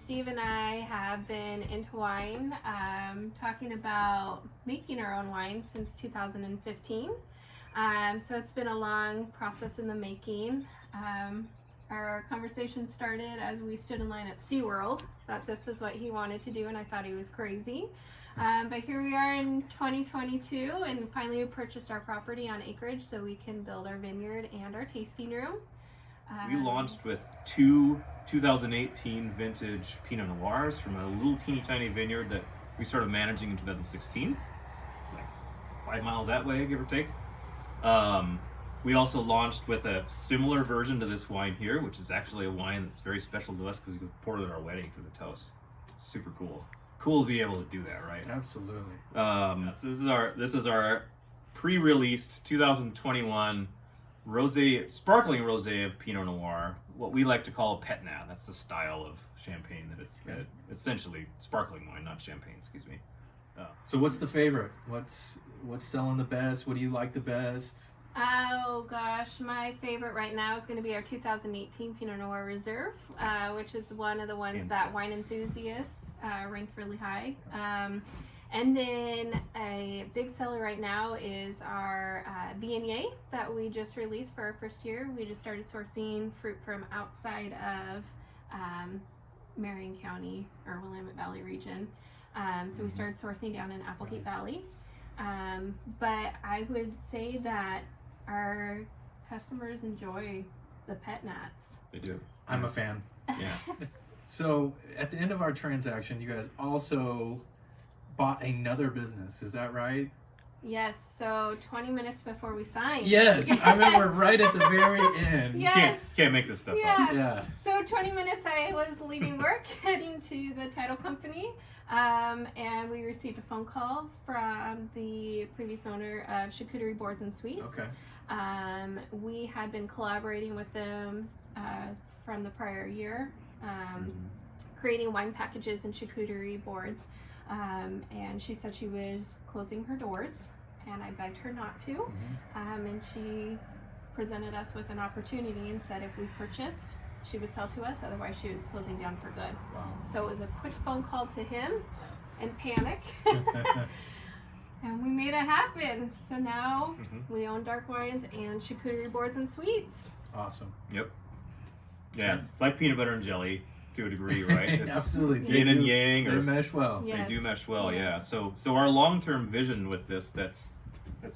Steve and I have been into wine, talking about making our own wine since 2015. So it's been a long process in the making. Our conversation started as we stood in line at SeaWorld, that this was what he wanted to do, and I thought he was crazy. But here we are in 2022, and finally we purchased our property on acreage so we can build our vineyard and our tasting room. We launched with two 2018 vintage Pinot Noirs from a little teeny tiny vineyard that we started managing in 2016, like 5 miles that way, give or take. We also launched with a similar version to this wine here, which is actually a wine that's very special to us because we poured it at our wedding for the toast. Super cool. Cool to be able to do that, right? Absolutely. This is our pre-released 2021 sparkling rosé of Pinot Noir. What we like to call a pet nat. That's the style of champagne that it's essentially sparkling wine, not champagne. Excuse me. So what's the favorite? What's selling the best? What do you like the best? Oh gosh, my favorite right now is going to be our 2018 Pinot Noir Reserve, which is one of the ones that wine enthusiasts ranked really high. And then a big seller right now is our Viognier that we just released for our first year. We just started sourcing fruit from outside of Marion County or Willamette Valley region. So we started sourcing down in Applegate Valley. But I would say that our customers enjoy the pet nats. They do. I'm a fan. Yeah. So at the end of our transaction, you guys also bought another business. Is that right? Yes. So 20 minutes before we signed. Yes. I remember right at the very end. Yes. Can't make this stuff Yes. up. Yeah. So 20 minutes I was leaving work, heading to the title company, and we received a phone call from the previous owner of Charcuterie Boards and Sweets. Okay. We had been collaborating with them from the prior year, creating wine packages and charcuterie boards. And she said she was closing her doors, and I begged her not to. And she presented us with an opportunity and said if we purchased, she would sell to us, otherwise she was closing down for good. Wow. So it was a quick phone call to him and panic. And we made it happen. So now we own Darque Wines and Charcuterie Boards and Sweets. Awesome. Yep. Yeah, it's like peanut butter and jelly to a degree, right? It's Absolutely. yin and yang. They mesh well. Yeah. They do mesh well, Yes. yeah. So our long-term vision with this, that's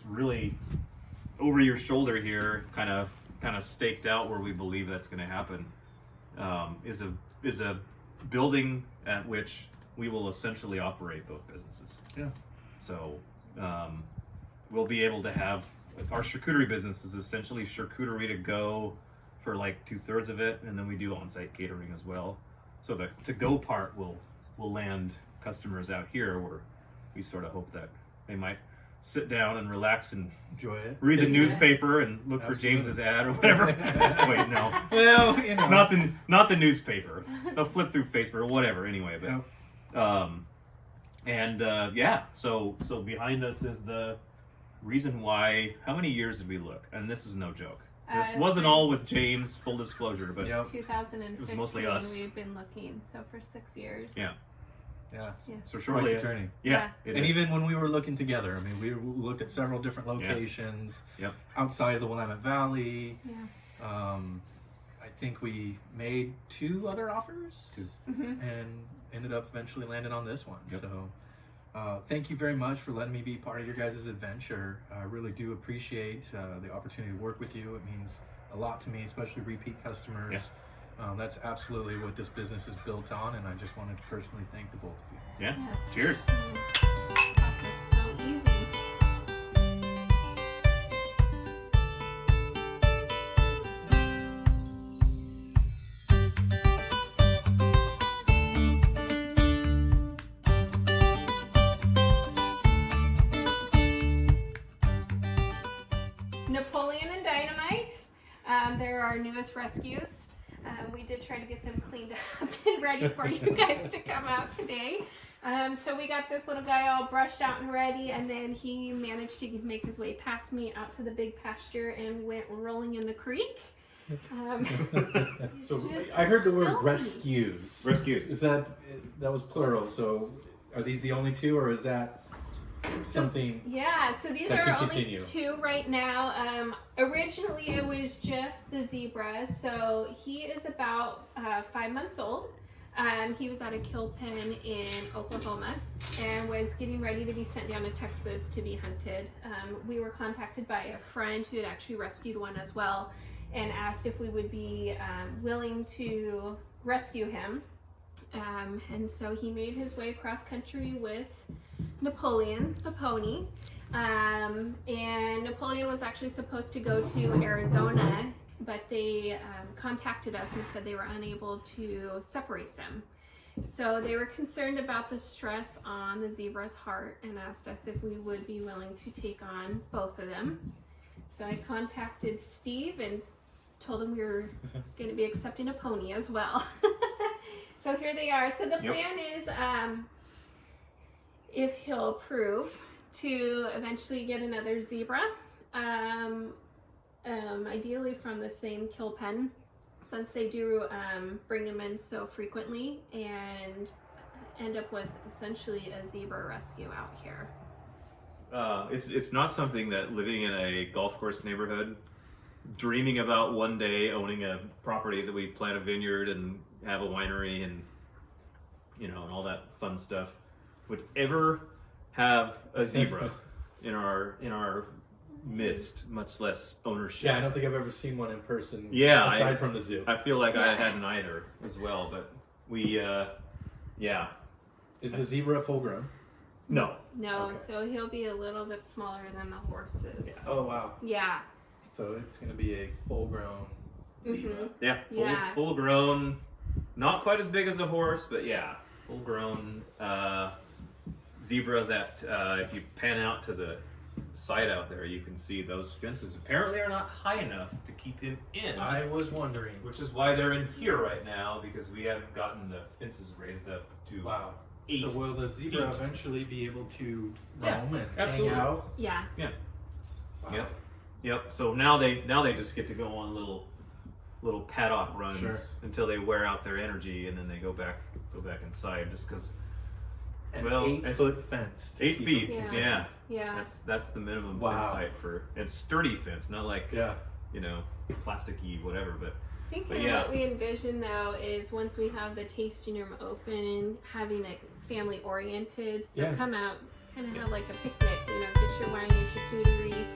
really over your shoulder here, kind of staked out where we believe that's going to happen, is a building at which we will essentially operate both businesses. Yeah. So we'll be able to have our charcuterie business is essentially charcuterie to go for like 2/3 of it, and then we do on-site catering as well. So the to-go part will land customers out here, where we sort of hope that they might sit down and relax and Enjoy it. read the Yes. newspaper and look for Absolutely. James's ad or whatever. Wait, no, Well, you know. not the newspaper. They'll flip through Facebook or whatever. Anyway, but so behind us is the reason why. How many years did we look? And this is no joke. This wasn't all with James, full disclosure, but Yep. 2015 it was mostly us. we've been looking, so for 6 years. Yeah. Yeah. So Quite shortly, the journey. yeah, it And is. even when we were looking together, I mean, we looked at several different locations Yep. outside of the Willamette Valley. Yeah. I think we made 2 other offers Mm-hmm. and ended up eventually landing on this one. Yep. So thank you very much for letting me be part of your guys' adventure. I really do appreciate the opportunity to work with you. It means a lot to me, especially repeat customers. Yeah. That's absolutely what this business is built on, and I just wanted to personally thank the both of you. Yeah. Yes. Cheers. Process so easy. Napoleon and Dynamite. They're our newest rescues. We did try to get them cleaned up and ready for you guys to come out today. So we got this little guy all brushed out and ready, and then he managed to make his way past me out to the big pasture and went rolling in the creek. So Just I heard the word filthy. rescues. Rescues. Is that was plural? So are these the only two, or is that something? Yeah, so these That are can only continue. 2 right now. Originally, it was just the zebra. So he is about 5 months old. He was at a kill pen in Oklahoma and was getting ready to be sent down to Texas to be hunted. We were contacted by a friend who had actually rescued one as well and asked if we would be willing to rescue him. And so he made his way across country with Napoleon, the pony. And Napoleon was actually supposed to go to Arizona, but they contacted us and said they were unable to separate them. So they were concerned about the stress on the zebra's heart and asked us if we would be willing to take on both of them. So I contacted Steve and told him we were going to be accepting a pony as well. So here they are. So the plan is, if he'll approve, to eventually get another zebra. Ideally from the same kill pen, since they do bring them in so frequently, and end up with essentially a zebra rescue out here. It's not something that living in a golf course neighborhood, dreaming about one day owning a property that we plant a vineyard and have a winery and and all that fun stuff, would ever have a zebra in our midst, much less ownership. Yeah, I don't think I've ever seen one in person. Yeah, aside from the zoo. I feel like I hadn't either as well, but we Is the zebra full grown? No. No, Okay. so he'll be a little bit smaller than the horses. Yeah. Oh wow! Yeah. So it's going to be a full grown zebra. Mhm. Yeah, Yeah. full grown, not quite as big as a horse, but yeah, full grown zebra that if you pan out to the side out there, you can see those fences apparently are not high enough to keep him in. I was wondering. Which is why they're in here right now, because we haven't gotten the fences raised up to Wow. 8 So will the zebra feet. eventually be able to Yeah, roam and absolutely. hang out? Yeah. Wow. Yep. So now they just get to go on little paddock runs Sure. until they wear out their energy, and then they go back inside. Just because An Well, 8-foot fence. to 8 keep feet, them- Yeah. yeah, Yeah. that's the minimum Wow. fence height for it's sturdy fence, not like Yeah. plasticky whatever. But I think But kind of yeah. what we envision though is once we have the tasting room open, having it family oriented. So Yeah. come out, kind of have like a picnic, get your wine, your charcuterie,